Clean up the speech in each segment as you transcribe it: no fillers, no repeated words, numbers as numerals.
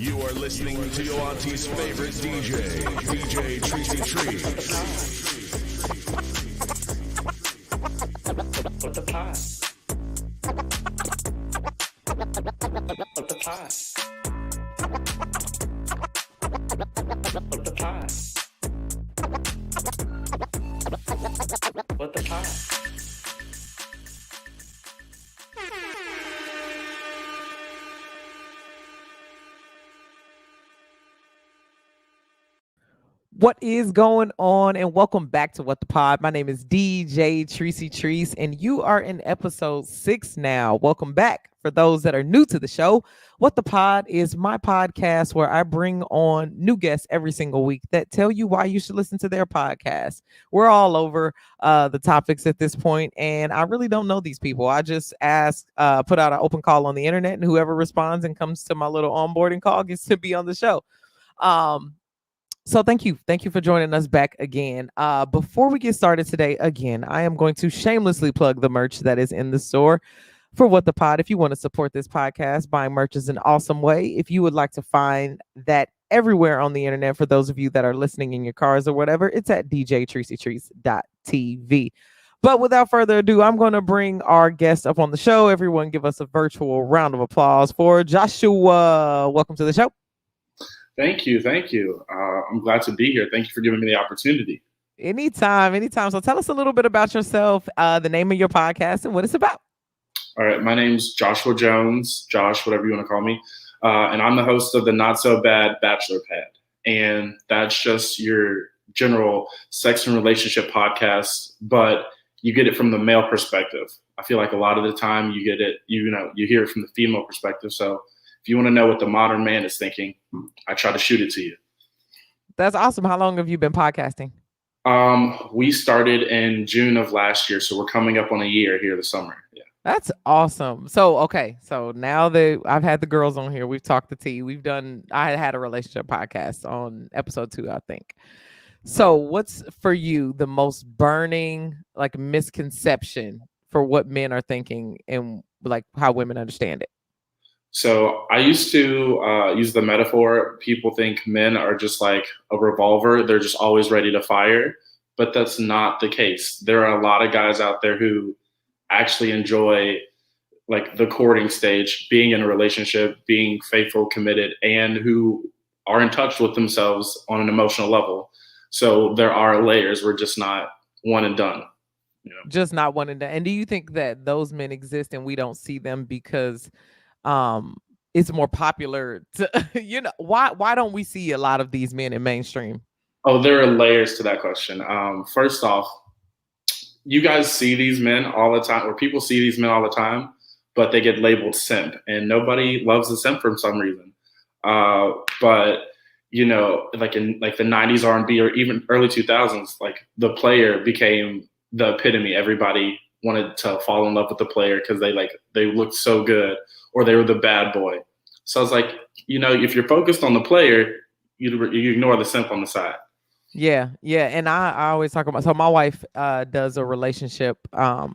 You are listening to your auntie's favorite DJ, DJ Treacy Tree. What the pot? What the pot? What the pot? What the pot? What is going on? And welcome back to What the Pod. My name is DJ Treacy Trees, and you are in episode 6 now. Welcome back. For those that are new to the show, What the Pod is my podcast where I bring on new guests every single week that tell you why you should listen to their podcast. We're all over the topics at this point, and I really don't know these people. I just ask, put out an open call on the internet, and whoever responds and comes to my little onboarding call gets to be on the show. So thank you for joining us back again. Before we get started today, again, I am going to shamelessly plug the merch that is in the store for What the Pod. If you want to support this podcast, buying merch is an awesome way. If you would like to find that everywhere on the internet, for those of you that are listening in your cars or whatever, it's at djtreacytrees.tv. But without further ado, I'm going to bring our guest up on the show. Everyone give us a virtual round of applause for Joshua. Welcome to the show. Thank you. I'm glad to be here. Thank you for giving me the opportunity. Anytime. So tell us a little bit about yourself, the name of your podcast, and what it's about. All right. My name's Joshua Jones, Josh, whatever you want to call me. And I'm the host of the Not So Bad Bachelor Pad. And that's just your general sex and relationship podcast, but you get it from the male perspective. I feel like a lot of the time you get it, you hear it from the female perspective. So if you want to know what the modern man is thinking, I try to shoot it to you. That's awesome. How long have you been podcasting? We started in June of last year, so we're coming up on a year here this summer. Yeah. That's awesome. So now that I've had the girls on here, we've talked the tea. I had a relationship podcast on episode 2, I think. So what's for you the most burning misconception for what men are thinking and how women understand it? So I used to use the metaphor, people think men are just like a revolver. They're just always ready to fire, but that's not the case. There are a lot of guys out there who actually enjoy the courting stage, being in a relationship, being faithful, committed, and who are in touch with themselves on an emotional level. So there are layers. We're just not one and done. Just not one and done. And do you think that those men exist and we don't see them because it's more popular to, why don't we see a lot of these men in mainstream? Oh, there are layers to that question. First off, you guys see these men all the time, or people see these men all the time, but they get labeled simp, and nobody loves a simp for some reason. But in the 90s R&B or even early 2000s, the player became the epitome. Everybody wanted to fall in love with the player because they looked so good, or they were the bad boy. So I was like, if you're focused on the player, you ignore the simp on the side. Yeah. And I always talk about, so my wife does a relationship.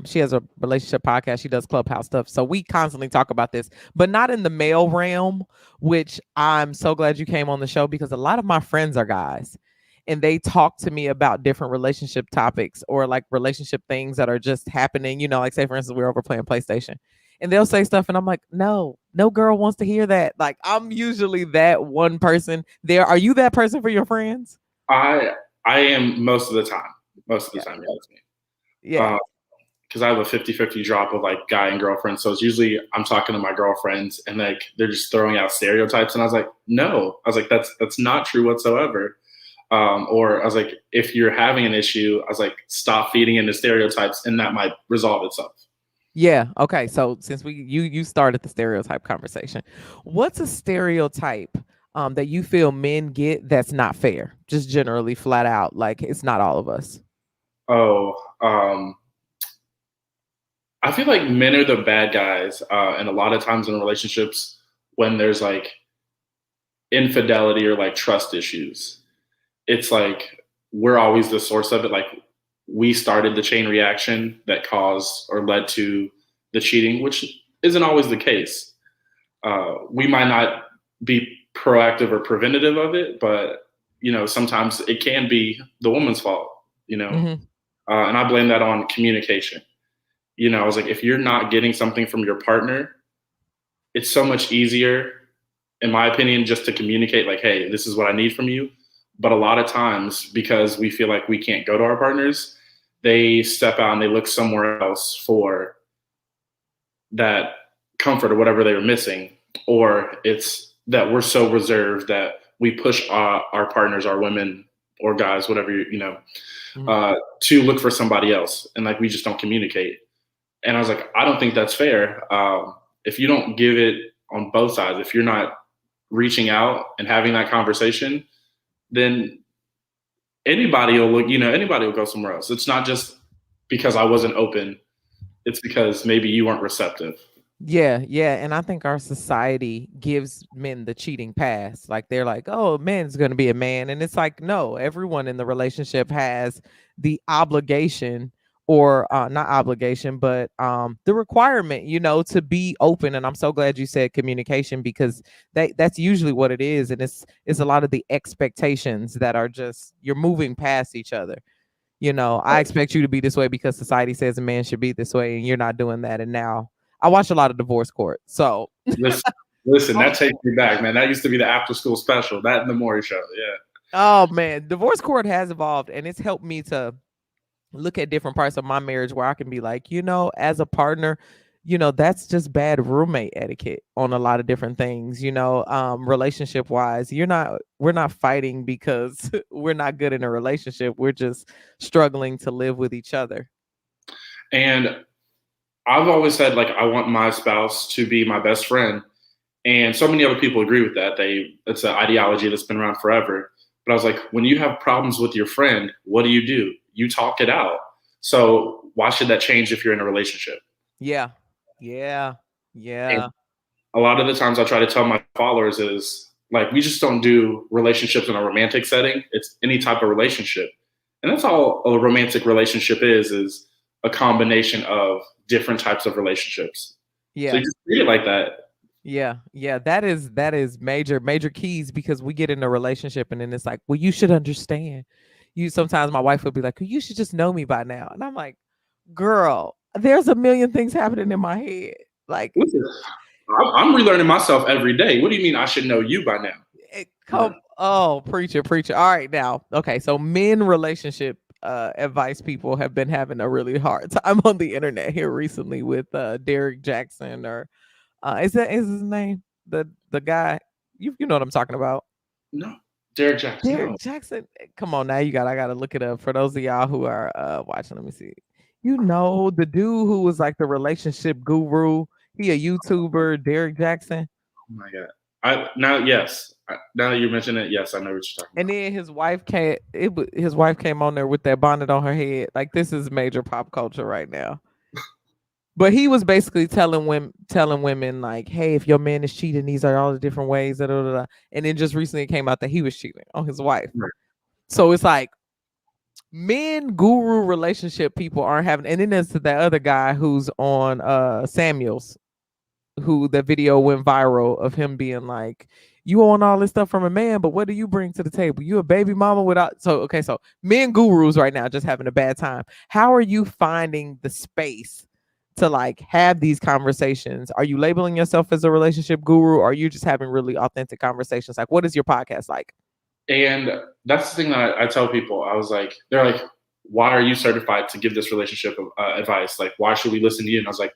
She has a relationship podcast. She does Clubhouse stuff. So we constantly talk about this, but not in the male realm, which I'm so glad you came on the show because a lot of my friends are guys. And they talk to me about different relationship topics or relationship things that are just happening. Say, for instance, we're over playing PlayStation and they'll say stuff and I'm like, no girl wants to hear that. I'm usually that one person there. Are you that person for your friends? I am most of the time. Most of the time, yeah. Yeah. Because I have a 50-50 drop of guy and girlfriend. So it's usually I'm talking to my girlfriends and they're just throwing out stereotypes. And I was like, no. I was like, that's not true whatsoever. Or I was like, if you're having an issue, I was like, stop feeding into stereotypes and that might resolve itself. Yeah. Okay. So since you started the stereotype conversation, what's a stereotype that you feel men get that's not fair? Just generally flat out, it's not all of us. I feel like men are the bad guys. And a lot of times in relationships when there's infidelity or trust issues, it's we're always the source of it. We started the chain reaction that caused or led to the cheating, which isn't always the case. We might not be proactive or preventative of it, but sometimes it can be the woman's fault, Mhm. and I blame that on communication. I was like, if you're not getting something from your partner, it's so much easier, in my opinion, just to communicate like, hey, this is what I need from you. But a lot of times, because we feel like we can't go to our partners, they step out and they look somewhere else for that comfort or whatever they were missing. Or it's that we're so reserved that we push our partners, our women or guys, whatever, to look for somebody else. And like, we just don't communicate. And I was like, I don't think that's fair. If you don't give it on both sides, if you're not reaching out and having that conversation, then anybody will go somewhere else. It's not just because I wasn't open. It's because maybe you weren't receptive. Yeah, yeah. And I think our society gives men the cheating pass. Like they're like, oh, a man's going to be a man. And it's like, no, everyone in the relationship has the obligation or not obligation, but the requirement, to be open. And I'm so glad you said communication, because that's usually what it is. And it's a lot of the expectations that are just, you're moving past each other. I expect you to be this way because society says a man should be this way, and you're not doing that. And now I watch a lot of divorce court. So listen, that takes me back, man. That used to be the after school special, that and the Maury show. Yeah. Oh man, divorce court has evolved, and it's helped me to look at different parts of my marriage where I can be like, as a partner, that's just bad roommate etiquette on a lot of different things, relationship wise. We're not fighting because we're not good in a relationship. We're just struggling to live with each other. And I've always said, like, I want my spouse to be my best friend. And so many other people agree with that. It's an ideology that's been around forever. But I was like, when you have problems with your friend, what do? You talk it out. So why should that change if you're in a relationship? Yeah. And a lot of the times I try to tell my followers is like, we just don't do relationships in a romantic setting. It's any type of relationship. And that's all a romantic relationship is a combination of different types of relationships. Yeah. So you just treat it like that. Yeah. That is major keys, because we get in a relationship and then it's like, well, you should understand. Sometimes my wife would be like, well, you should just know me by now. And I'm like, girl, there's a million things happening in my head. Like, listen, I'm relearning myself every day. What do you mean I should know you by now? Oh, preacher. All right, now. Okay, so men relationship advice people have been having a really hard time on the internet here recently with Derek Jackson, or is his name? The guy, you know what I'm talking about? No. Derek Jackson. Jackson. Come on now, I gotta look it up for those of y'all who are watching. Let me see. The dude who was like the relationship guru. He a YouTuber, Derek Jackson. Oh my God. Now that you mention it, yes, I know what you're talking about. And then his wife came on there with that bonnet on her head. Like, this is major pop culture right now. But he was basically telling women like, hey, if your man is cheating, these are all the different ways. And then just recently it came out that he was cheating on his wife. Right. So it's like, men guru relationship people aren't having. And then there's that other guy who's on Samuels, who the video went viral of him being like, you want all this stuff from a man, but what do you bring to the table? You a baby mama without. So men gurus right now just having a bad time. How are you finding the space to like have these conversations? Are you labeling yourself as a relationship guru, or are you just having really authentic conversations? Like, what is your podcast like? And that's the thing that I tell people. I was like, they're like, why are you certified to give this relationship advice? Like, why should we listen to you? And I was like,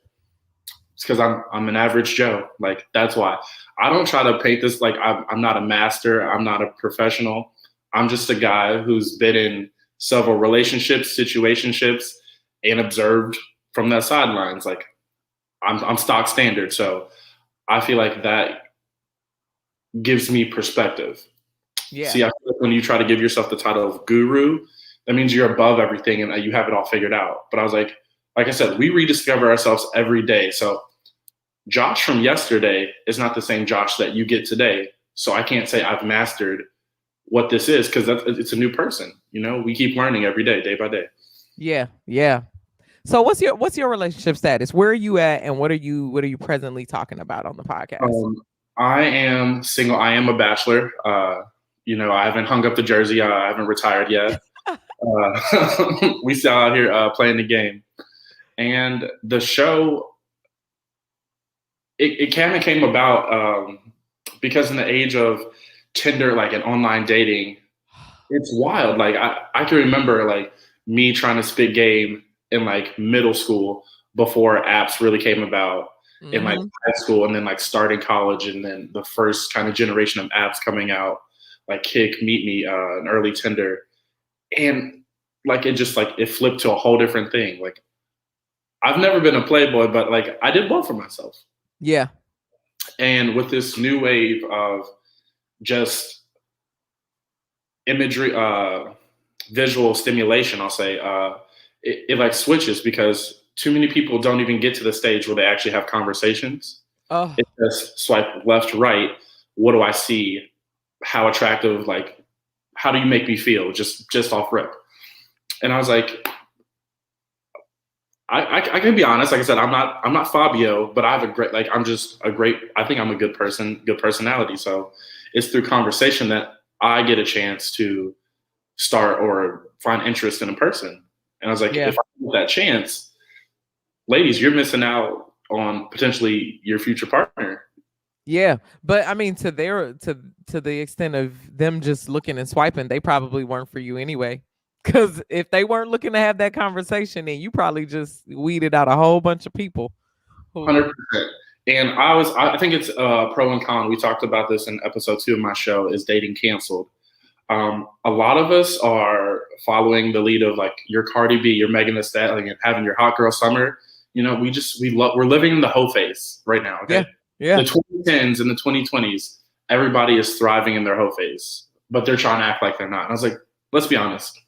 it's because I'm an average Joe. Like, that's why. I don't try to paint this like I'm not a master. I'm not a professional. I'm just a guy who's been in several relationships, situationships, and observed from that sidelines. Like, I'm stock standard. So I feel like that gives me perspective. Yeah. See, I feel like when you try to give yourself the title of guru, that means you're above everything and you have it all figured out. But I was like I said, we rediscover ourselves every day. So Josh from yesterday is not the same Josh that you get today. So I can't say I've mastered what this is, because it's a new person. We keep learning every day by day. Yeah. So what's your relationship status? Where are you at, and what are you presently talking about on the podcast? I am single. I am a bachelor. I haven't hung up the jersey. I haven't retired yet. We still out here playing the game. And the show, it kind of came about because in the age of Tinder, like an online dating, it's wild. Like I can remember like me trying to spit game in like middle school before apps really came about in like high school, and then like starting college, and then the first kind of generation of apps coming out, like Kick, Meet Me, and early Tinder. And like it flipped to a whole different thing. Like I've never been a playboy, but like I did well for myself. Yeah. And with this new wave of just imagery, visual stimulation, I'll say, it like switches because too many people don't even get to the stage where they actually have conversations. Oh. It just swipe left, right. What do I see? How attractive? Like, how do you make me feel? Just off rip. And I was like, I can be honest. Like I said, I'm not Fabio, but I have I think I'm a good person, good personality. So it's through conversation that I get a chance to start or find interest in a person. And I was like, if I get that chance, ladies, you're missing out on potentially your future partner. Yeah, but I mean, to the extent of them just looking and swiping, they probably weren't for you anyway. Because if they weren't looking to have that conversation, then you probably just weeded out a whole bunch of people. 100%. And I think it's pro and con. We talked about this in episode 2 of my show, is dating canceled. A lot of us are following the lead of like your Cardi B, your Megan Thee Stallion, and having your hot girl summer. We're living in the hoe phase right now. Okay. Yeah. The 2010s and the 2020s, everybody is thriving in their hoe phase, but they're trying to act like they're not. And I was like, let's be honest.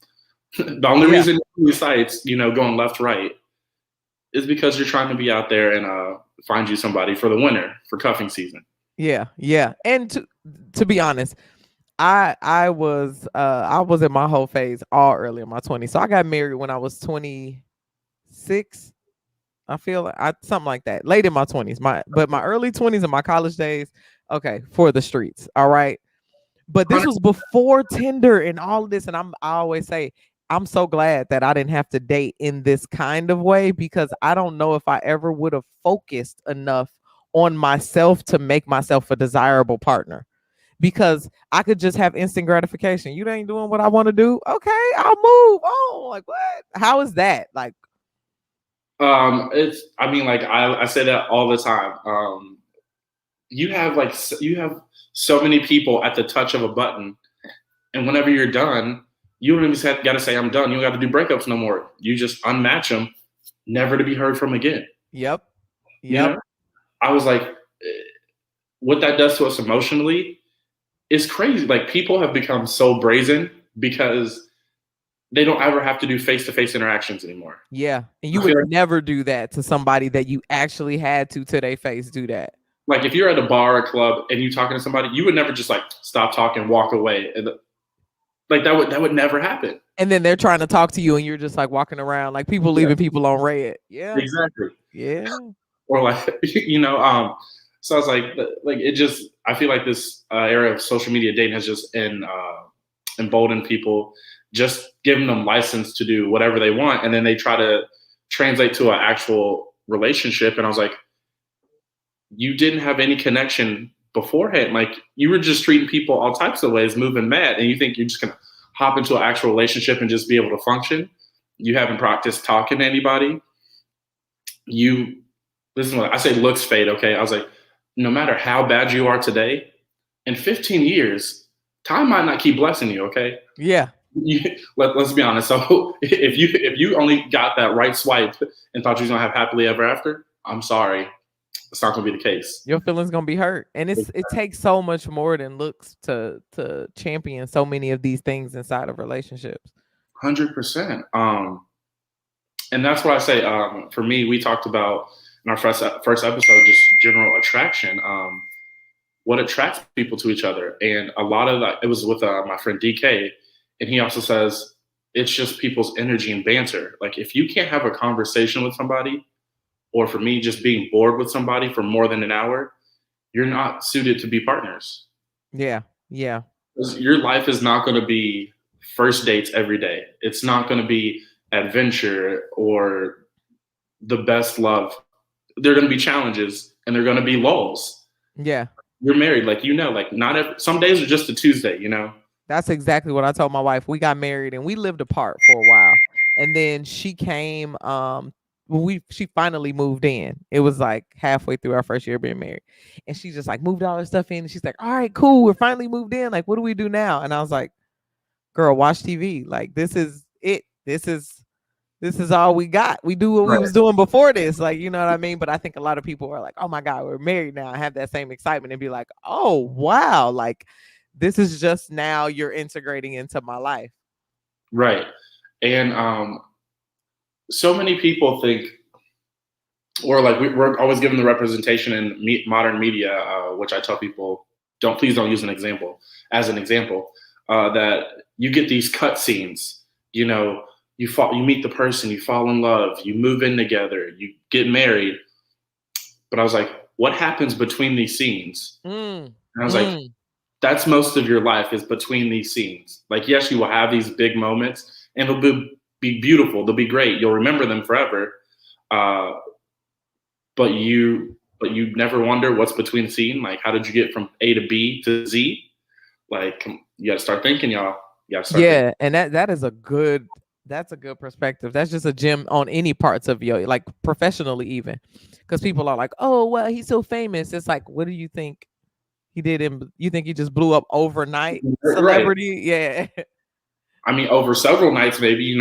The only reason these sites, going left, right, is because you're trying to be out there and find you somebody for the winter for cuffing season. Yeah. And to be honest, I was in my whole phase all early in my 20s. So I got married when I was 26. I feel like something like that. Late in my 20s. But my early 20s and my college days, okay, for the streets. All right. But this was before Tinder and all of this. And I always say, I'm so glad that I didn't have to date in this kind of way, because I don't know if I ever would have focused enough on myself to make myself a desirable partner, because I could just have instant gratification. You ain't doing what I want to do. Okay, I'll move on. Like, what? How is that? Like, I say that all the time. You have so many people at the touch of a button, and whenever you're done, you don't even got to say I'm done. You don't got to do breakups no more. You just unmatch them, never to be heard from again. Yep. I was like, what that does to us emotionally is crazy. Like, people have become so brazen because they don't ever have to do face-to-face interactions anymore. Yeah. And you would never do that to somebody that you actually had to their face do that. Like, if you're at a bar or a club and you're talking to somebody, you would never just like stop talking, walk away. And like that would never happen. And then they're trying to talk to you and you're just like walking around like people leaving people on red. Yeah. Exactly. Yeah. Or like, so I was like it just, I feel like this era of social media dating has just emboldened people, just giving them license to do whatever they want. And then they try to translate to an actual relationship. And I was like, you didn't have any connection beforehand. Like, you were just treating people all types of ways, moving mad. And you think you're just going to hop into an actual relationship and just be able to function. You haven't practiced talking to anybody. Listen, I say looks fade. Okay. I was like, no matter how bad you are today, in 15 years, time might not keep blessing you. Okay. Yeah. Let's be honest. So if you only got that right swipe and thought you was going to have happily ever after, I'm sorry. It's not going to be the case. Your feelings going to be hurt. And it takes so much more than looks to champion so many of these things inside of relationships. 100%. And that's what I say. For me, we talked about in our first episode, just general attraction. What attracts people to each other. And a lot of that, it was with my friend DK. And he also says, it's just people's energy and banter. Like, if you can't have a conversation with somebody, or for me, just being bored with somebody for more than an hour, you're not suited to be partners. Yeah. Yeah. 'Cause your life is not going to be first dates every day. It's not going to be adventure or the best love. There are going to be challenges and there are going to be lulls. Yeah. You're married, like, like not every, some days are just a Tuesday, That's exactly what I told my wife. We got married and we lived apart for a while. And then she came when she finally moved in. It was like halfway through our first year being married. And she just like moved all her stuff in and she's like, "All right, cool. We're finally moved in. Like, what do we do now?" And I was like, "Girl, watch TV. Like, this is it. This is all we got. We do what we was doing before this." Like, you know what I mean? But I think a lot of people are like, "Oh my God, we're married now." I have that same excitement and be like, "Oh wow, like this is just now you're integrating into my life." Right. And so many people think, or like we're always given the representation in modern media, which I tell people, please don't use an example that you get these cut scenes, you meet the person, you fall in love, you move in together, you get married. But I was like, what happens between these scenes? And I was like, that's most of your life is between these scenes. Like, yes, you will have these big moments and they'll be beautiful. They'll be great. You'll remember them forever. But you never wonder what's between the scene. Like, how did you get from A to B to Z? Like, you got to start thinking, y'all. You got to start thinking. And that's a good perspective. That's just a gem on any parts of your, like, professionally even. Because people are like, "Oh, well, he's so famous." It's like, what do you think he did? You think he just blew up overnight? Celebrity? Right. Yeah. I mean, over several nights, maybe,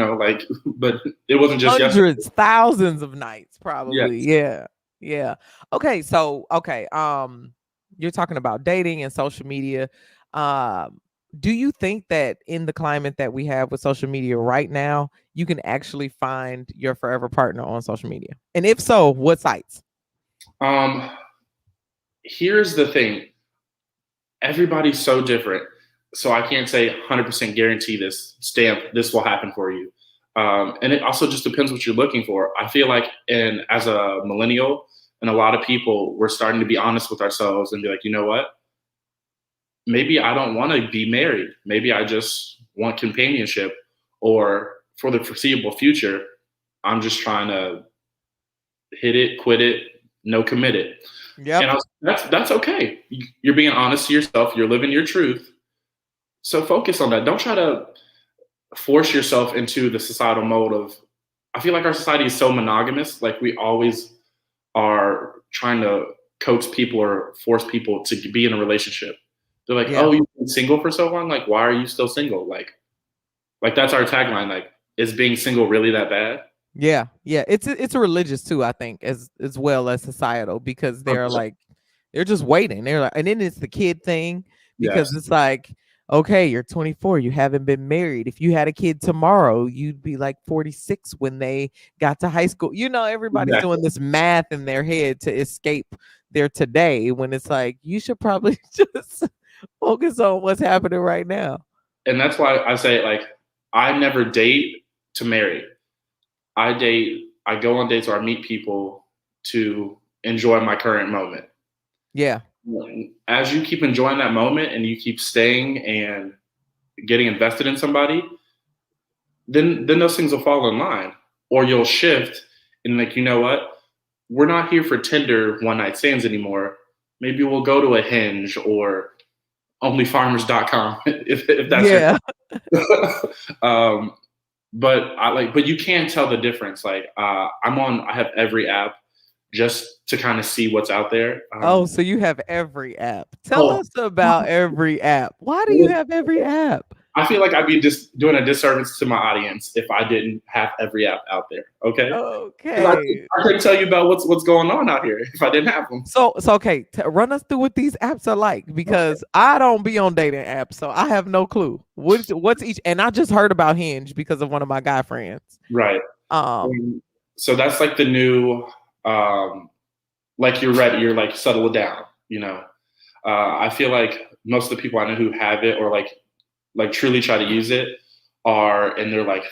but it wasn't just hundreds, thousands of nights, probably. Yes. Yeah. Okay. So, you're talking about dating and social media. Do you think that in the climate that we have with social media right now, you can actually find your forever partner on social media? And if so, what sites? Here's the thing. Everybody's so different. So I can't say 100% guarantee this will happen for you. And it also just depends what you're looking for. I feel like as a millennial and a lot of people, we're starting to be honest with ourselves and be like, you know what? Maybe I don't want to be married. Maybe I just want companionship, or for the foreseeable future, I'm just trying to hit it, quit it, no commit it. Yeah. And that's okay. You're being honest to yourself. You're living your truth. So focus on that. Don't try to force yourself into the societal mode of, I feel like our society is so monogamous. Like, we always are trying to coax people or force people to be in a relationship. They're like, "Oh, you've been single for so long? Like, why are you still single?" Like that's our tagline. Like, is being single really that bad? Yeah. It's a religious too, I think, as well as societal, because they're like, they're just waiting. They're like, and then it's the kid thing, because it's like, okay, you're 24, you haven't been married. If you had a kid tomorrow, you'd be like 46 when they got to high school. Everybody's doing this math in their head to escape their today, when it's like, you should probably just focus on what's happening right now. And that's why I say, like, I never date to marry. I go on dates or I meet people to enjoy my current moment. Yeah. As you keep enjoying that moment and you keep staying and getting invested in somebody, then those things will fall in line, or you'll shift and, like, you know what? We're not here for Tinder one night stands anymore. Maybe we'll go to a Hinge or onlyfarmers.com if that's but you can tell the difference. Like, I have every app just to kind of see what's out there. So you have every app. Tell us about every app. Why do you have every app? I feel like I'd be just doing a disservice to my audience if I didn't have every app out there. Okay. I couldn't tell you about what's going on out here if I didn't have them. So okay, run us through what these apps are like, because I don't be on dating apps, so I have no clue. What's each? And I just heard about Hinge because of one of my guy friends. Right. So that's like the new, like, you're ready. You're like, settle it down. I feel like most of the people I know who have it or like truly try to use it are in their like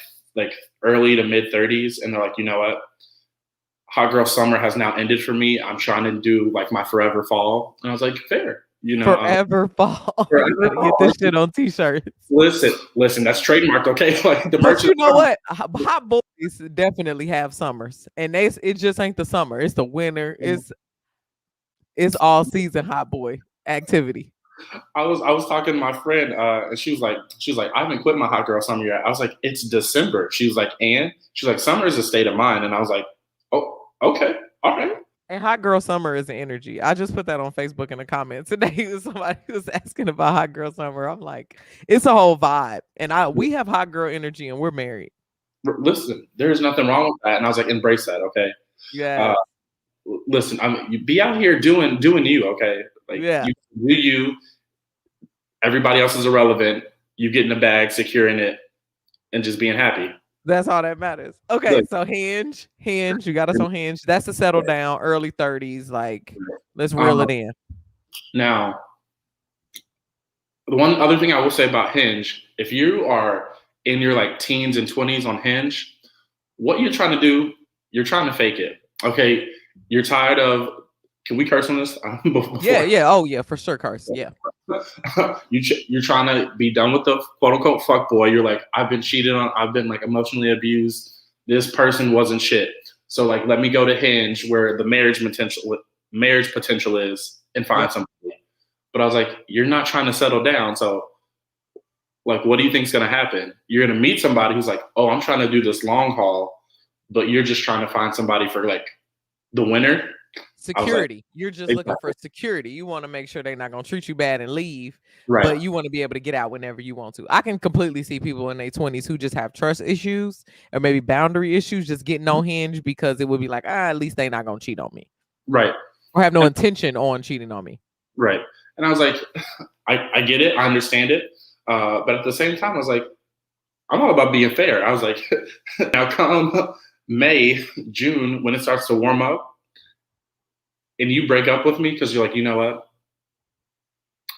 early to mid 30s, and they're like, you know what? hot girl summer has now ended for me. I'm trying to do like my forever fall. And I was like, fair. Forever fall. Forever You gotta get fall. this shit on t-shirts. Listen, that's trademarked, okay? Like the But merch. you know what? Hot boys definitely have summers, and it just ain't the summer. It's the winter. It's all season hot boy activity. I was talking to my friend, and she was like, I haven't quit my hot girl summer yet. I was like, it's December. She was like, and she's like, summer is a state of mind. And I was like, oh, okay, all right. And hot girl summer is an energy. I just put that on Facebook in the comments today. Somebody was asking about hot girl summer. I'm like, it's a whole vibe, and we have hot girl energy, and we're married. Listen, there's nothing wrong with that. And I was like, embrace that, okay? Yeah. Listen, you be out here doing you, okay? Like, yeah. You do you. Everybody else is irrelevant. You get in the bag, securing it, and just being happy. That's all that matters. Okay, look, so Hinge, you got us on Hinge. That's to settle down, early 30s. Like, let's reel it in. Now, the one other thing I will say about Hinge, if you are in your like teens and 20s on Hinge, what you're trying to do, you're trying to fake it. Okay, you're tired of. Can we curse on this? Yeah. Oh, yeah, for sure, curse. Yeah. You're trying to be done with the quote unquote fuck boy. You're like, I've been cheated on. I've been like emotionally abused. This person wasn't shit. So like, let me go to Hinge where the marriage potential is and find somebody. But I was like, you're not trying to settle down. So like, what do you think's going to happen? You're going to meet somebody who's like, oh, I'm trying to do this long haul, but you're just trying to find somebody for like the winter. Security. Like, you're just looking for security. You want to make sure they're not going to treat you bad and leave, right? But you want to be able to get out whenever you want to. I can completely see people in their 20s who just have trust issues or maybe boundary issues just getting on Hinge because it would be like, at least they're not going to cheat on me. Right. Or have no intention on cheating on me. Right. And I was like, I get it. I understand it. But at the same time, I was like, I'm all about being fair. I was like, now come May, June, when it starts to warm up, and you break up with me because you're like, you know what?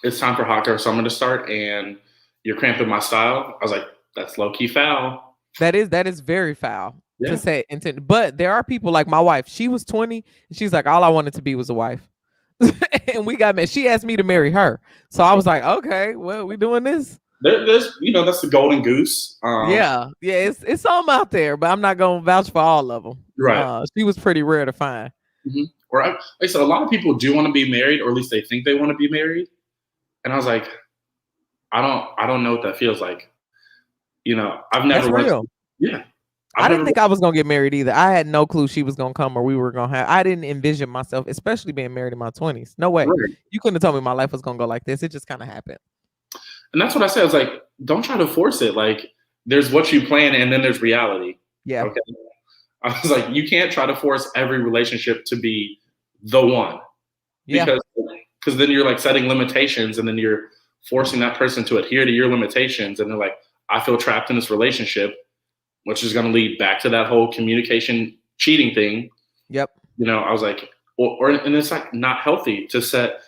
It's time for hot girl summer to start, and you're cramping my style. I was like, that's low key foul. That is very foul to say intent. But there are people like my wife. She was 20, and she's like, all I wanted to be was a wife, and we got married. She asked me to marry her, so I was like, okay, well, we doing this. There's that's the golden goose. It's some out there, but I'm not gonna vouch for all of them. Right. She was pretty rare to find. Mm-hmm. Or like I said, a lot of people do want to be married, or at least they think they want to be married. And I was like, I don't know what that feels like. I've never. That's real. I didn't think I was gonna get married either. I had no clue she was gonna come or we were gonna have. I didn't envision myself, especially being married in my 20s. No way. Right. You couldn't have told me my life was gonna go like this. It just kind of happened. And that's what I said. I was like, don't try to force it. Like, there's what you plan, and then there's reality. Yeah. Okay. I was like, you can't try to force every relationship to be the one. Yeah. Because then you're like setting limitations, and then you're forcing that person to adhere to your limitations. And they're like, I feel trapped in this relationship, which is going to lead back to that whole communication cheating thing. Yep. I was like, and it's like not healthy to set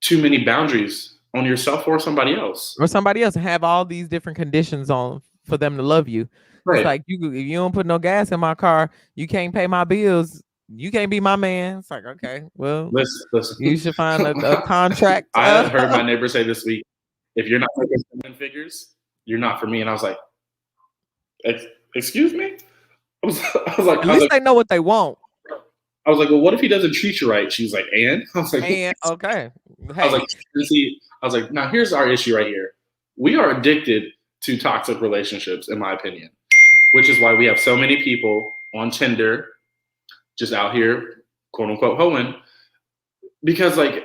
too many boundaries on yourself or somebody else. Or somebody else, and have all these different conditions on for them to love you. Right. It's like, if you don't put no gas in my car, you can't pay my bills, you can't be my man. It's like, okay, well, listen. You should find a contract. I heard my neighbor say this week, if you're not making 7 figures, you're not for me. And I was like, excuse me? I was like, at least they know what they want. I was like, well, what if he doesn't treat you right? She was like, and? I was like, okay. Hey. I was like, now here's our issue right here. We are addicted to toxic relationships, in my opinion, which is why we have so many people on Tinder just out here, quote unquote, hoeing, because like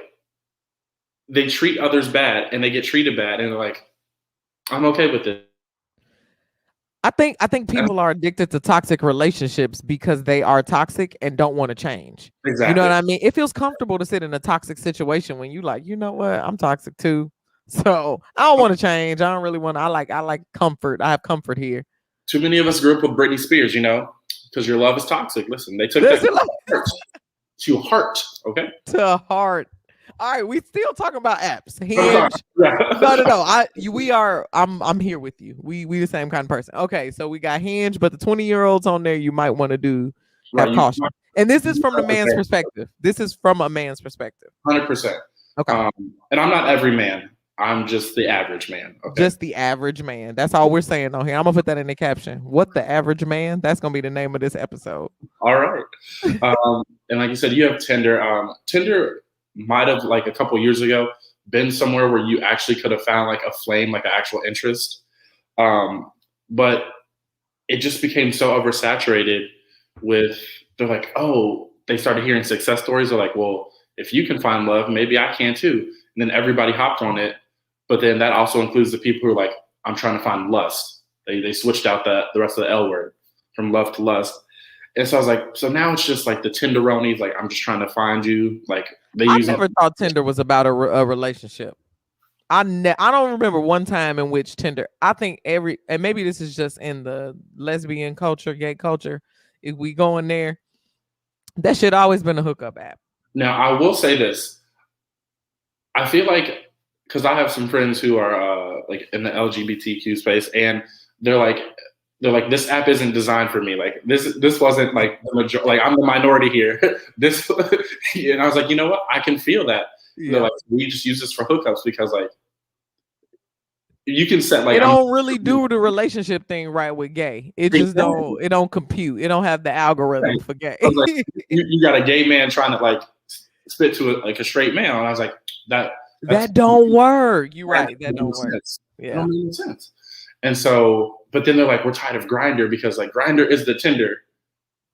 they treat others bad and they get treated bad, and they're like, I'm okay with it. I think people are addicted to toxic relationships because they are toxic and don't want to change. Exactly. You know what I mean? It feels comfortable to sit in a toxic situation when you like, you know what? I'm toxic too. So I don't want to change. I don't really want to. I like comfort. I have comfort here. Too many of us grew up with Britney Spears, because your love is toxic. Listen, they took that to heart. Okay. To heart. All right, we still talking about apps. Hinge. No. I'm here with you. We the same kind of person. Okay, so we got Hinge, but the 20-year-olds on there, you might want to do Have Right. caution. And this is from the man's Okay. perspective. This is from a man's perspective. 100%. Okay. And I'm not every man. I'm just the average man. Okay. Just the average man. That's all we're saying on here. I'm gonna put that in the caption. What the average man? That's gonna be the name of this episode. All right. And like you said, you have Tinder. Tinder might have, like, a couple years ago been somewhere where you actually could have found like a flame, like an actual interest. But it just became so oversaturated with, they're like, oh, they started hearing success stories. They're like, well, if you can find love, maybe I can too. And then everybody hopped on it. But then that also includes the people who are like, I'm trying to find lust. They switched out the rest of the L word from love to lust. And so I was like, so now it's just like the Tinderonies, like, I'm just trying to find you. Like, I never thought Tinder was about a relationship. I don't remember one time in which Tinder, I think and maybe this is just in the lesbian culture, gay culture, if we go in there, that shit always been a hookup app. Now, I will say this. I feel like, because I have some friends who are like in the LGBTQ space, and they're like, this app isn't designed for me. Like, this wasn't like the majority. Like, I'm the minority here. And I was like, you know what? I can feel that. Yeah. They're like, we just use this for hookups because, like, you can set, like, it don't really do the relationship thing right with gay. It just don't. It don't compute. It don't have the algorithm for gay. Like, you got a gay man trying to, like, spit to a straight male, and I was like, that don't work. You're right. That don't work. Yeah, it don't make sense. And so, but then they're like, we're tired of Grindr because, like, Grindr is the Tinder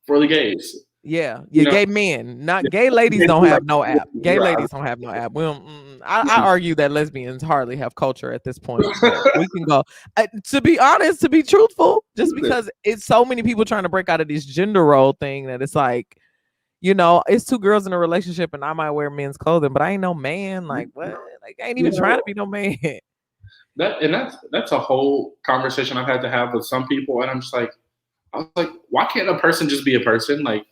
for the gays. Yeah, gay men, not gay ladies don't have no app. Gay ladies don't have no app. We don't, I argue that lesbians hardly have culture at this point. We can go. To be honest, to be truthful, just because it's so many people trying to break out of this gender role thing that it's like, you know, it's two girls in a relationship and I might wear men's clothing, but I ain't no man. Like, what? Like, I ain't even trying to be no man. That's a whole conversation I've had to have with some people, and I'm just like, I was like, why can't a person just be a person? Like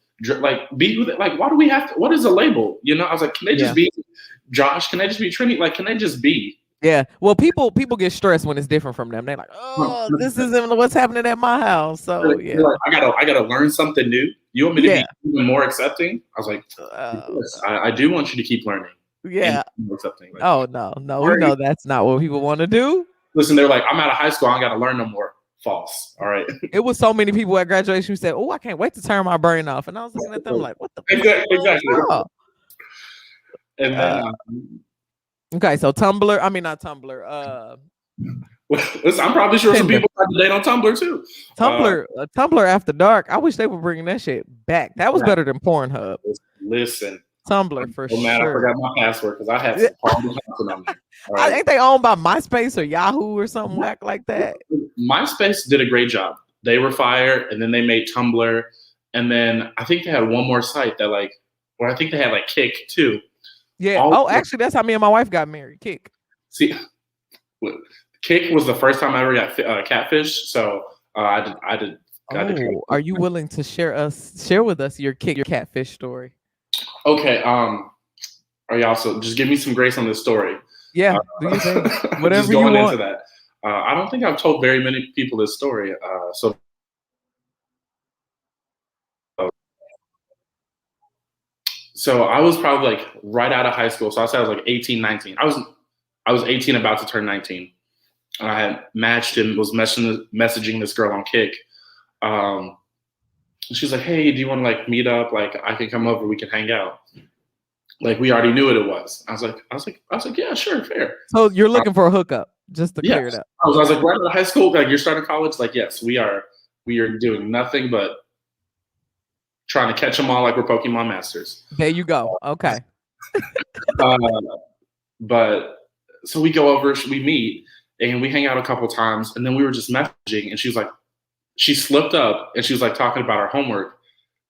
be who like, why do we have to, what is a label? You know, I was like, can they just be Josh? Can they just be Trini? Like, can they just be? Yeah. Well, people get stressed when it's different from them. They're like, oh, this isn't what's happening at my house. So yeah, like, I gotta learn something new. You want me to be even more accepting? I was like, yes, I do want you to keep learning. Yeah. Accepting. Like, oh no, we know that's not what people want to do. Listen, they're like, I'm out of high school. I gotta learn no more. False. All right. It was so many people at graduation who said, oh, I can't wait to turn my brain off. And I was looking at them like, what the exactly. And then okay, so Tumblr. I mean, not Tumblr. Listen, I'm probably sure some people tried to date on Tumblr too. Tumblr After Dark. I wish they were bringing that shit back. That was better than Pornhub. Listen, Tumblr for sure. Man, I forgot my password because I had some problems on there. Right. Ain't they owned by MySpace or Yahoo or something like that? MySpace did a great job. They were fire, and then they made Tumblr, and then I think they had one more site that, like, or I think they had like Kick too. Yeah. Actually, that's how me and my wife got married. Kick. See, Kick was the first time I ever got catfish. So I did. Are you willing to share with us your catfish story? Okay. Are y'all, so just give me some grace on this story. Yeah. Do you think? Whatever just going you want. into that. I don't think I've told very many people this story. So I was probably like right out of high school. So I said I was like 18, 19. I was 18, about to turn 19. And I had matched and was messaging this girl on Kick. She's like, hey, do you want to, like, meet up? Like, I can come over, we can hang out. Like, we already knew what it was. I was like, yeah, sure, fair. So you're looking for a hookup, just to clear it up. I was like, right out of high school, like, you're starting college? Like, yes, we are doing nothing but trying to catch them all like we're Pokemon Masters. There you go. Okay. But so we go over, we meet, and we hang out a couple times, and then we were just messaging, and she was like, she slipped up, and she was like talking about her homework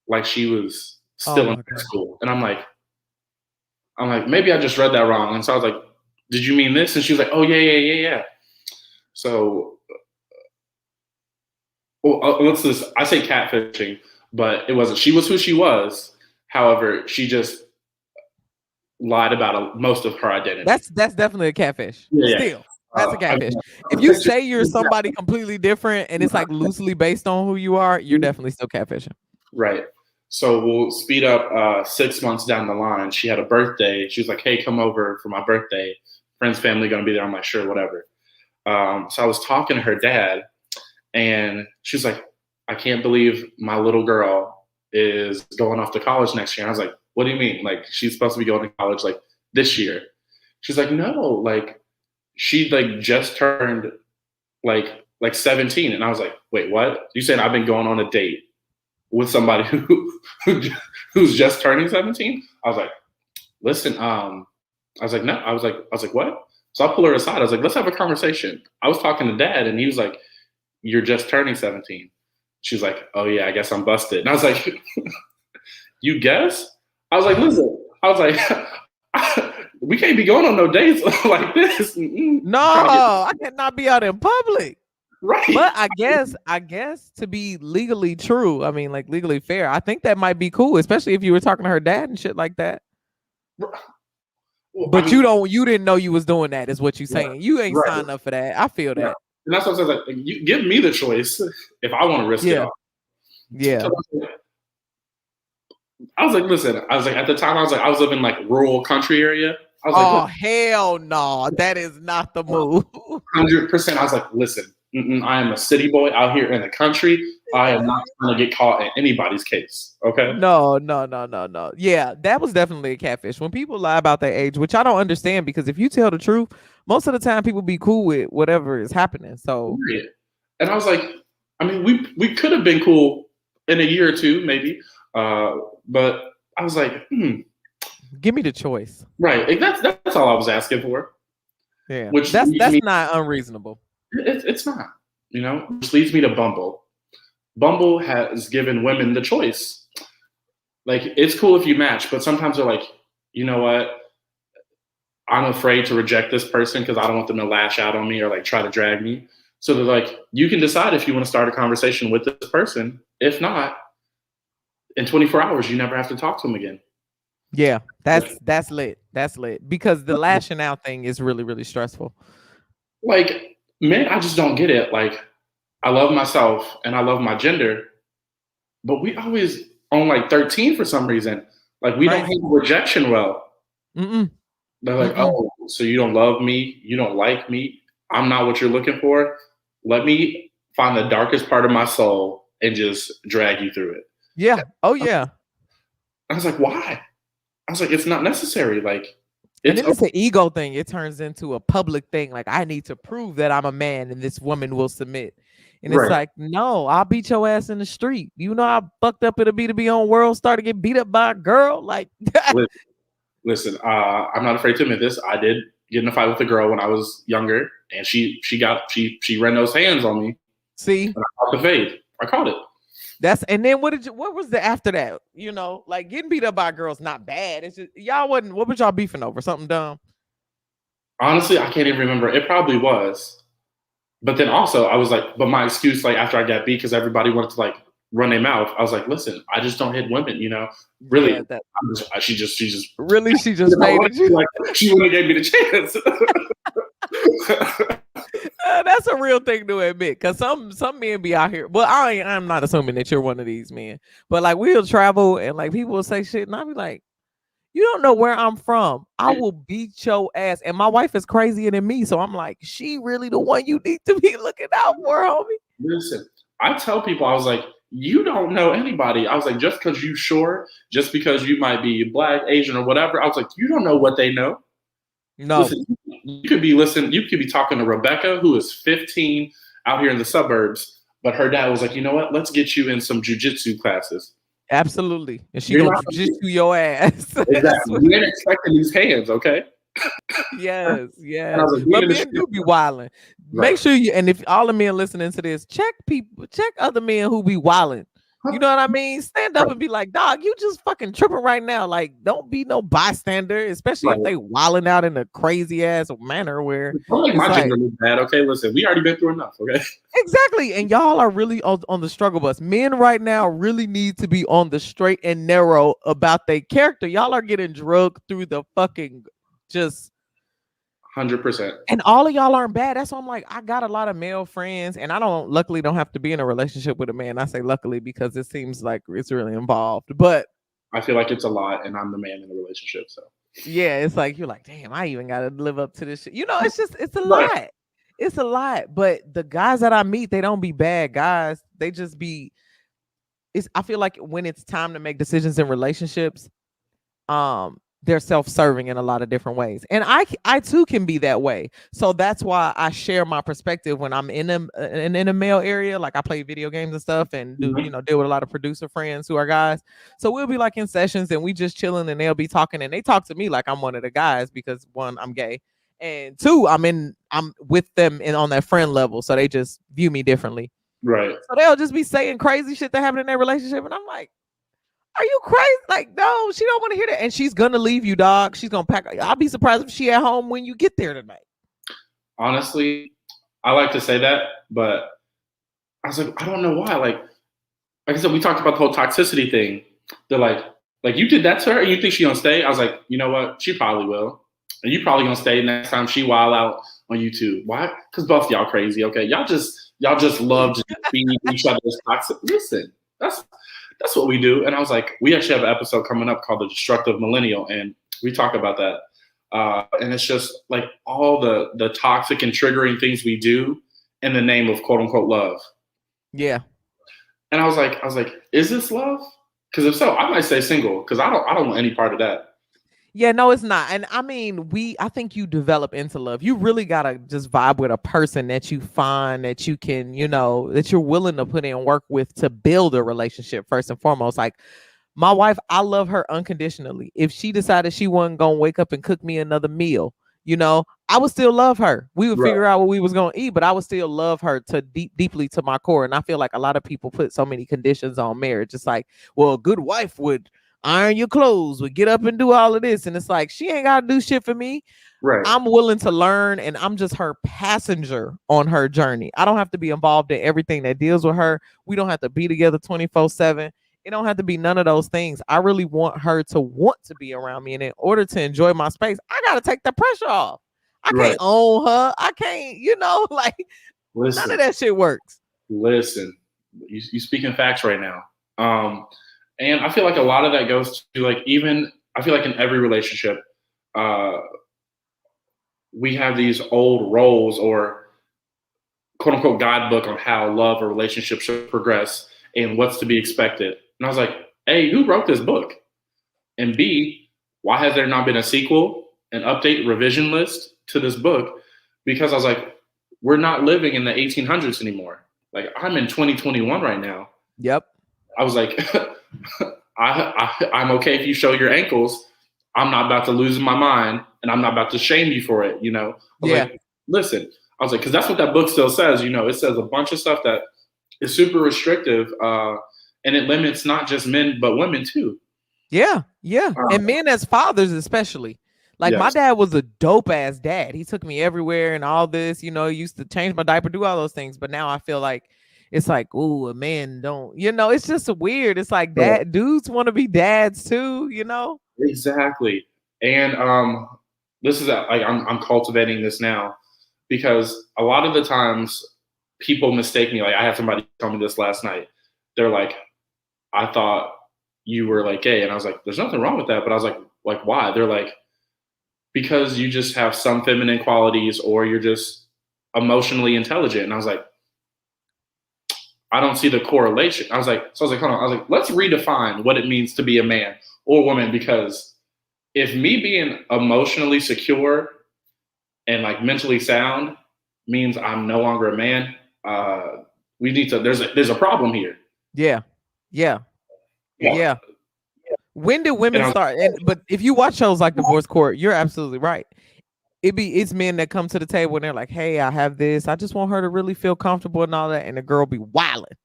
like she was still in high school. And I'm like, maybe I just read that wrong. And so I was like, did you mean this? And she was like, oh, yeah. So, I say catfishing, but it wasn't. She was who she was. However, she just lied about most of her identity. That's definitely a catfish. Yeah. Still. That's a catfish. If you say you're somebody completely different and it's like loosely based on who you are, you're definitely still catfishing. Right. So we'll speed up 6 months down the line. She had a birthday. She was like, hey, come over for my birthday. Friends, family going to be there. I'm like, sure, whatever. So I was talking to her dad, and she was like, I can't believe my little girl is going off to college next year. And I was like, what do you mean? Like, she's supposed to be going to college like this year. She's like, no, like she like just turned like 17. And I was like, wait, what? You said I've been going on a date with somebody who's just turning 17? I was like, listen, I was like, no, I was like, what? So I pull her aside. I was like, let's have a conversation. I was talking to dad, and he was like, you're just turning 17. She was like, oh yeah, I guess I'm busted. And I was like, you guess? I was like, listen, I was like, we can't be going on no dates like this. No, I cannot be out in public. Right. But I guess to be legally true, I mean, like legally fair, I think that might be cool, especially if you were talking to her dad and shit like that. Well, But I mean, you didn't know you was doing that, is what you saying. Right. You ain't Right. signed up for that. I feel that. Yeah. And that's what I was like, you give me the choice if I want to risk it all. Yeah. So I was like, listen, I was like, at the time, I was living like rural country area. I was Oh like, hell no, that is not the move. 100%. I was like, listen, I am a city boy out here in the country. I am not trying to get caught in anybody's case. Okay. No. Yeah, that was definitely a catfish. When people lie about their age, which I don't understand, because if you tell the truth, most of the time people be cool with whatever is happening. So, and I was like, I mean, we could have been cool in a year or two, maybe. But I was like, give me the choice. Right. That's all I was asking for. Yeah. Which that's not unreasonable. It's not, which leads me to Bumble. Bumble has given women the choice. Like, it's cool if you match, but sometimes they're like, you know what? I'm afraid to reject this person because I don't want them to lash out on me or like try to drag me. So they're like, you can decide if you want to start a conversation with this person. If not, in 24 hours, you never have to talk to them again. Yeah, that's lit. That's lit. Because the lashing out thing is really, really stressful. Like, men, I just don't get it. Like, I love myself and I love my gender, but we always on like 13 for some reason. Like, we don't handle rejection well. They're like, oh, so you don't love me? You don't like me? I'm not what you're looking for? Let me find the darkest part of my soul and just drag you through it. Yeah. Oh, yeah. I was like, why? I was like, it's not necessary. Like, and then it's an ego thing. It turns into a public thing. Like, I need to prove that I'm a man and this woman will submit. And it's like, no, I'll beat your ass in the street. You know, I fucked up in a B2B on world, started to get beat up by a girl. Like, listen, I'm not afraid to admit this. I did get in a fight with a girl when I was younger, and she ran those hands on me. See, and I caught the fade. I caught it. And then what was the after that? You know, like, getting beat up by a girl's not bad. It's just what was y'all beefing over? Something dumb? Honestly, I can't even remember. It probably was. But then also I was like, but my excuse, like, after I got beat because everybody wanted to like run their mouth, I was like, listen, I just don't hit women, Really, she just really, she just made it. Like, she wouldn't have gave me the chance. That's a real thing to admit, because some men be out here. Well, I'm not assuming that you're one of these men, but like, we'll travel and like people will say shit, and I'll be like, you don't know where I'm from. I will beat your ass. And my wife is crazier than me, so I'm like, she really the one you need to be looking out for, homie. Listen, I tell people, I was like, you don't know anybody. I was like, just because you short, just because you might be Black, Asian, or whatever, I was like, you don't know what they know. No. Listen, you could be talking to Rebecca, who is 15 out here in the suburbs, but her dad was like, you know what? Let's get you in some jujitsu classes. Absolutely. And she gonna jujitsu your ass. Exactly. You ain't expecting these hands, okay? Yes. Like, but men do be wilding. Right. Make sure and if all the men listening to this, check other men who be wilding. You know what I mean? Stand up and be like, dog, you just fucking tripping right now. Like, don't be no bystander, especially if they wilding out in a crazy ass manner where don't make my gender look bad, okay? Listen, we already been through enough, okay? Exactly. And y'all are really on the struggle bus. Men right now really need to be on the straight and narrow about their character. Y'all are getting drugged through the fucking just 100%. And all of y'all aren't bad. That's why I'm like, I got a lot of male friends, and I luckily don't have to be in a relationship with a man. I say luckily because it seems like it's really involved. But I feel like it's a lot, and I'm the man in the relationship. So yeah, it's like you're like, damn, I even gotta live up to this shit. It's a Right. lot. It's a lot. But the guys that I meet, they don't be bad guys. They just be I feel like when it's time to make decisions in relationships, they're self-serving in a lot of different ways, and I too can be that way. So that's why I share my perspective when I'm in a male area. Like I play video games and stuff, and do deal with a lot of producer friends who are guys. So we'll be like in sessions and we just chilling, and they'll be talking, and they talk to me like I'm one of the guys because one, I'm gay, and two, I'm with them and on that friend level, so they just view me differently. Right. So they'll just be saying crazy shit that happened in their relationship, and I'm like, are you crazy? Like, no, she don't want to hear that. And she's gonna leave you, dog. She's gonna pack. I'll be surprised if she at home when you get there tonight. Honestly, I like to say that, but I was like, I don't know why. Like I said, we talked about the whole toxicity thing. They're like you did that to her and you think she gonna stay? I was like, you know what? She probably will. And you probably gonna stay next time she wild out on YouTube. Why? Because both y'all crazy, okay? Y'all just love to feed each other's toxic. Listen, that's what we do. And I was like, we actually have an episode coming up called The Destructive Millennial, and we talk about that. And it's just like all the toxic and triggering things we do in the name of quote unquote love. Yeah. And I was like, is this love? Because if so, I might stay single because I don't want any part of that. Yeah, no, it's not. And I mean, I think you develop into love. You really gotta just vibe with a person that you find that you can, that you're willing to put in work with to build a relationship first and foremost. Like my wife, I love her unconditionally. If she decided she wasn't gonna wake up and cook me another meal, I would still love her. We would figure out what we was gonna eat, but I would still love her to deeply to my core. And I feel like a lot of people put so many conditions on marriage. It's like, well, a good wife would iron your clothes, would get up and do all of this. And it's like, she ain't got to do shit for me. Right. I'm willing to learn, and I'm just her passenger on her journey. I don't have to be involved in everything that deals with her. We don't have to be together 24/7. It don't have to be none of those things. I really want her to want to be around me. And in order to enjoy my space, I got to take the pressure off. I can't own her. I can't, Listen, none of that shit works. Listen, you speaking facts right now. And I feel like a lot of that goes to I feel like in every relationship, we have these old roles or quote unquote guidebook on how love or relationship should progress and what's to be expected. And I was like, A, who wrote this book? And B, why has there not been a sequel, an update, revision list to this book? Because I was like, we're not living in the 1800s anymore. Like I'm in 2021 right now. Yep. I was like, I'm okay if you show your ankles. I'm not about to lose my mind, and I'm not about to shame you for it. I was like, listen. I was like, because that's what that book still says. It says a bunch of stuff that is super restrictive, and it limits not just men but women too. Yeah, and men as fathers especially. Like my dad was a dope ass dad. He took me everywhere and all this. He used to change my diaper, do all those things. But now I feel like it's like, ooh, a man don't, it's just weird. It's like dudes want to be dads too, Exactly. And this is I'm cultivating this now because a lot of the times people mistake me. Like I had somebody tell me this last night. They're like, I thought you were like gay. And I was like, there's nothing wrong with that. But I was like, why? They're like, because you just have some feminine qualities or you're just emotionally intelligent. And I was like, I don't see the correlation. I was like, hold on. I was like, let's redefine what it means to be a man or woman, because if me being emotionally secure and mentally sound means I'm no longer a man, we need to, there's a problem here. Yeah. When did women start? But if you watch shows like Divorce Court, you're absolutely right. It's men that come to the table and they're like, hey, I have this. I just want her to really feel comfortable and all that. And the girl be wilding,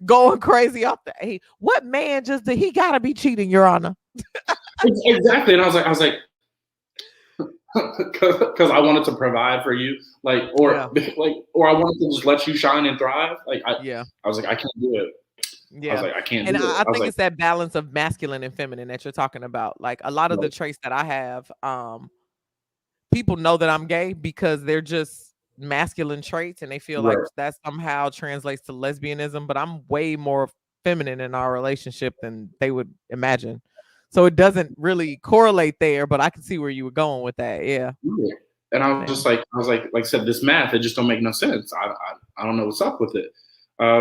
going crazy off the, hey, what man just did? He gotta be cheating, Your Honor. Exactly. And I was like, because I wanted to provide for you, or I wanted to just let you shine and thrive. I was like, I can't do it. Yeah. I was like, I can't and do it. I think it's that balance of masculine and feminine that you're talking about. Like a lot of the traits that I have, people know that I'm gay because they're just masculine traits and they feel like Right. that somehow translates to lesbianism, but I'm way more feminine in our relationship than they would imagine. So it doesn't really correlate there, but I can see where you were going with that. Yeah. Yeah. And I was Yeah. just like, like I said, this math, it just don't make no sense. I don't know what's up with it.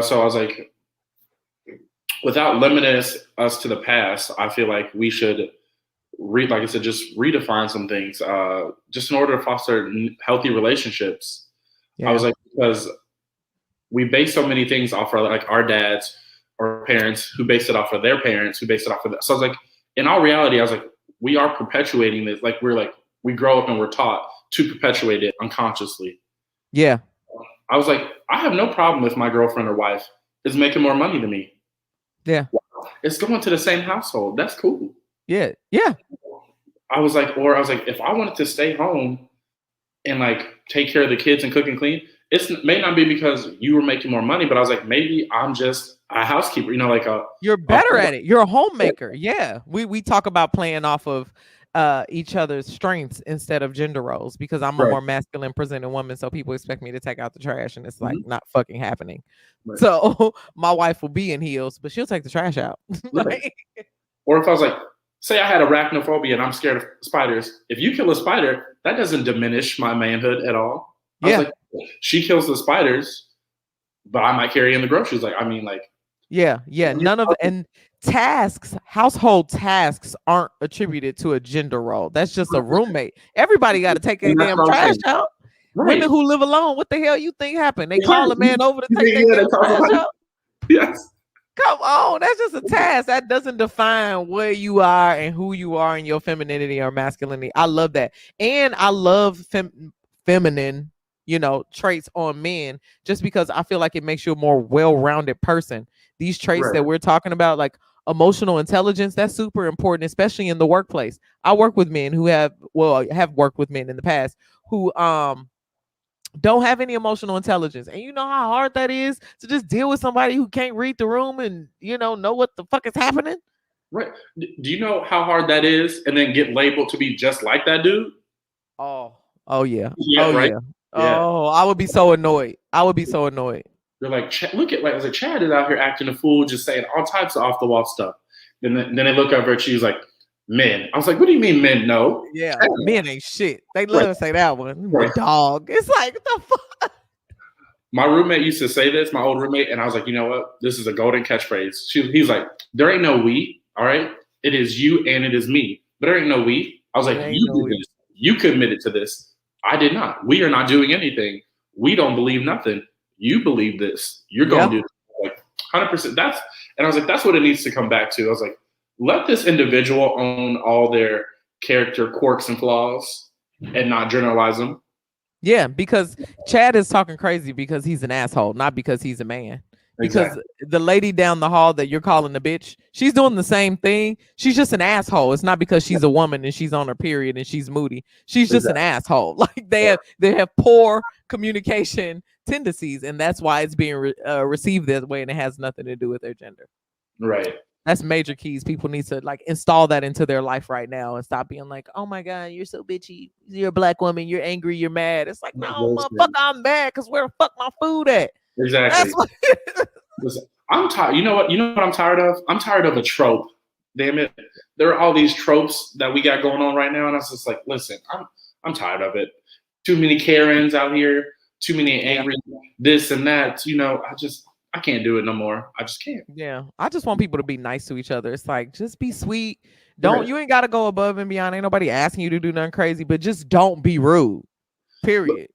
So I was like, without limiting us to the past, I feel like we should like I said, just redefine some things, just in order to foster healthy relationships. Yeah. I was like, because we base so many things off of like our dads or parents who base it off of their parents who base it off of that. So I was like, in all reality, I was like, we are perpetuating this. Like we grow up and we're taught to perpetuate it unconsciously. Yeah. I was like, I have no problem if my girlfriend or wife is making more money than me. Yeah. It's going to the same household. That's cool. Yeah. Yeah. I was like, if I wanted to stay home and like take care of the kids and cook and clean, it may not be because you were making more money, but I was like, maybe I'm just a housekeeper, like you're better at it. You're a homemaker. Yeah. We talk about playing off of each other's strengths instead of gender roles because I'm a Right. more masculine presenting woman. So people expect me to take out the trash and it's like not fucking happening. Right. So my wife will be in heels, but she'll take the trash out. Right. Or if I was like, say I had arachnophobia and I'm scared of spiders. If you kill a spider, that doesn't diminish my manhood at all. I was like, she kills the spiders, but I might carry in the groceries. Like, I mean, like. Yeah. None of and household tasks aren't attributed to a gender role. That's just a roommate. Everybody got to take their damn trash out. Right. Women who live alone, what the hell you think happened? They call a man over to take their damn trash out. Yes. Come on, that's just a task. That doesn't define where you are and who you are in your femininity or masculinity. I love that. And I love feminine, traits on men just because I feel like it makes you a more well-rounded person. These traits that we're talking about, like emotional intelligence, that's super important, especially in the workplace. I work with men who have worked with men in the past who don't have any emotional intelligence. And you know how hard that is to just deal with somebody who can't read the room and, know what the fuck is happening. Right. Do you know how hard that is? And then get labeled to be just like that dude? Oh yeah. Right? Yeah. Oh, I would be so annoyed. They're like, look at, like, Chad is out here acting a fool, just saying all types of off the wall stuff. Then they look over at you, she's like, men. I was like, what do you mean men? No. Yeah, men ain't shit. They love to say that one. Right. Dog. It's like, what the fuck? My roommate used to say this, my old roommate, and I was like, you know what? This is a golden catchphrase. He's like, there ain't no we, all right? It is you and it is me. But there ain't no we. I was like, you did this. You committed to this. I did not. We are not doing anything. We don't believe nothing. You believe this. You're going to do this. Like 100%. And I was like, that's what it needs to come back to. I was like, let this individual own all their character quirks and flaws and not generalize them. Yeah, because Chad is talking crazy because he's an asshole, not because he's a man. Because the lady down the hall that you're calling a bitch, she's doing the same thing. She's just an asshole. It's not because she's a woman and she's on her period and she's moody. She's just an asshole. Like they have poor communication tendencies, and that's why it's being received that way, and it has nothing to do with their gender. Right. That's major keys. People need to like install that into their life right now and stop being like, oh my God, you're so bitchy. You're a black woman. You're angry. You're mad. It's like, no, motherfucker, I'm mad because where the fuck my food at? Exactly. Listen, I'm tired. You know what I'm tired of? I'm tired of a trope. Damn it. There are all these tropes that we got going on right now. And I was just like, listen, I'm tired of it. Too many Karens out here, too many angry this and that. I can't do it no more. I just can't. Yeah. I just want people to be nice to each other. It's like, just be sweet. You ain't got to go above and beyond. Ain't nobody asking you to do nothing crazy, but just don't be rude. Period.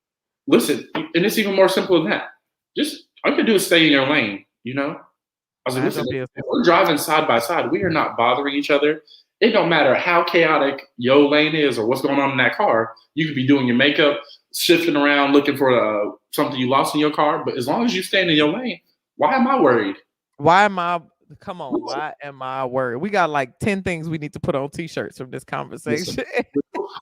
Listen, and it's even more simple than that. Just all you can do is stay in your lane, I was like, listen, if we're driving side by side, we are not bothering each other. It don't matter how chaotic your lane is or what's going on in that car. You could be doing your makeup, shifting around, looking for something you lost in your car. But as long as you stay in your lane, why am I worried? Come on, why am I worried? We got like 10 things we need to put on t-shirts from this conversation.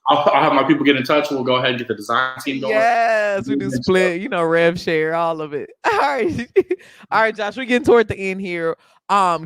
I'll have my people get in touch. We'll go ahead and get the design team going. Yes, we do split, rev share, all of it. All right. All right, Josh, we're getting toward the end here.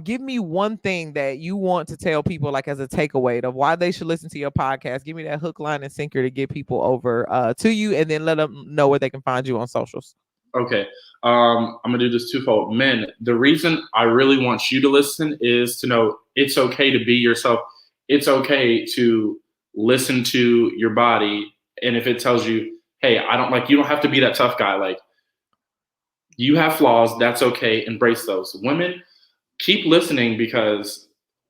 Give me one thing that you want to tell people, like as a takeaway of why they should listen to your podcast. Give me that hook, line, and sinker to get people over to you, and then let them know where they can find you on socials. Okay. I'm gonna do this twofold. Men, the reason I really want you to listen is to know it's okay to be yourself. It's okay to listen to your body, and if it tells you, hey, I don't like, you don't have to be that tough guy. Like, you have flaws, that's okay. Embrace those. Women, keep listening, because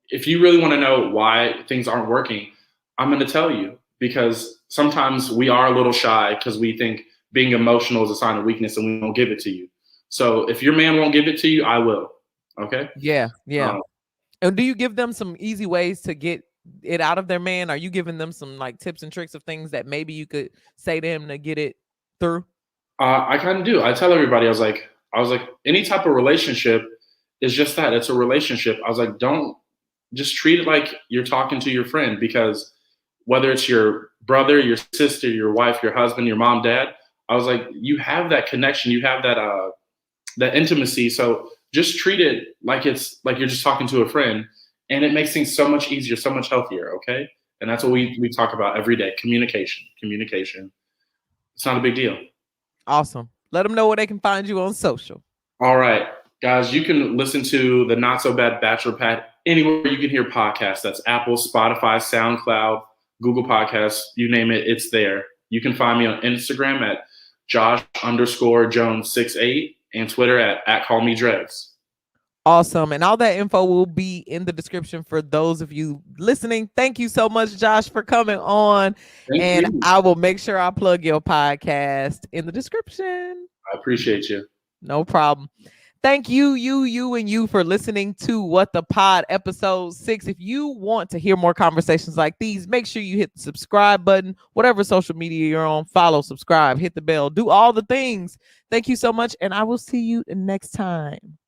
if you really want to know why things aren't working, I'm going to tell you, because sometimes we are a little shy because we think being emotional is a sign of weakness and we won't give it to you. So if your man won't give it to you, I will. Okay. Yeah. And do you give them some easy ways to get it out of their man? Are you giving them some like tips and tricks of things that maybe you could say to him to get it through? I kind of do. I tell everybody, I was like, any type of relationship is just that. It's a relationship. I was like, don't just treat it like you're talking to your friend, because whether it's your brother, your sister, your wife, your husband, your mom, dad, I was like, you have that connection. You have that intimacy. So just treat it like it's like you're just talking to a friend, and it makes things so much easier, so much healthier. Okay. And that's what we talk about every day. Communication. It's not a big deal. Awesome. Let them know where they can find you on social. All right, guys, you can listen to the Not So Bad Bachelor Pad anywhere you can hear podcasts. That's Apple, Spotify, SoundCloud, Google Podcasts, you name it, it's there. You can find me on Instagram at Josh_Jones68 and Twitter at CallMeDregs. Awesome. And all that info will be in the description for those of you listening. Thank you so much, Josh, for coming on. Thank you. I will make sure I plug your podcast in the description. I appreciate you. No problem. Thank you, and you for listening to What the Pod episode 6. If you want to hear more conversations like these, make sure you hit the subscribe button, whatever social media you're on, follow, subscribe, hit the bell, do all the things. Thank you so much. And I will see you next time.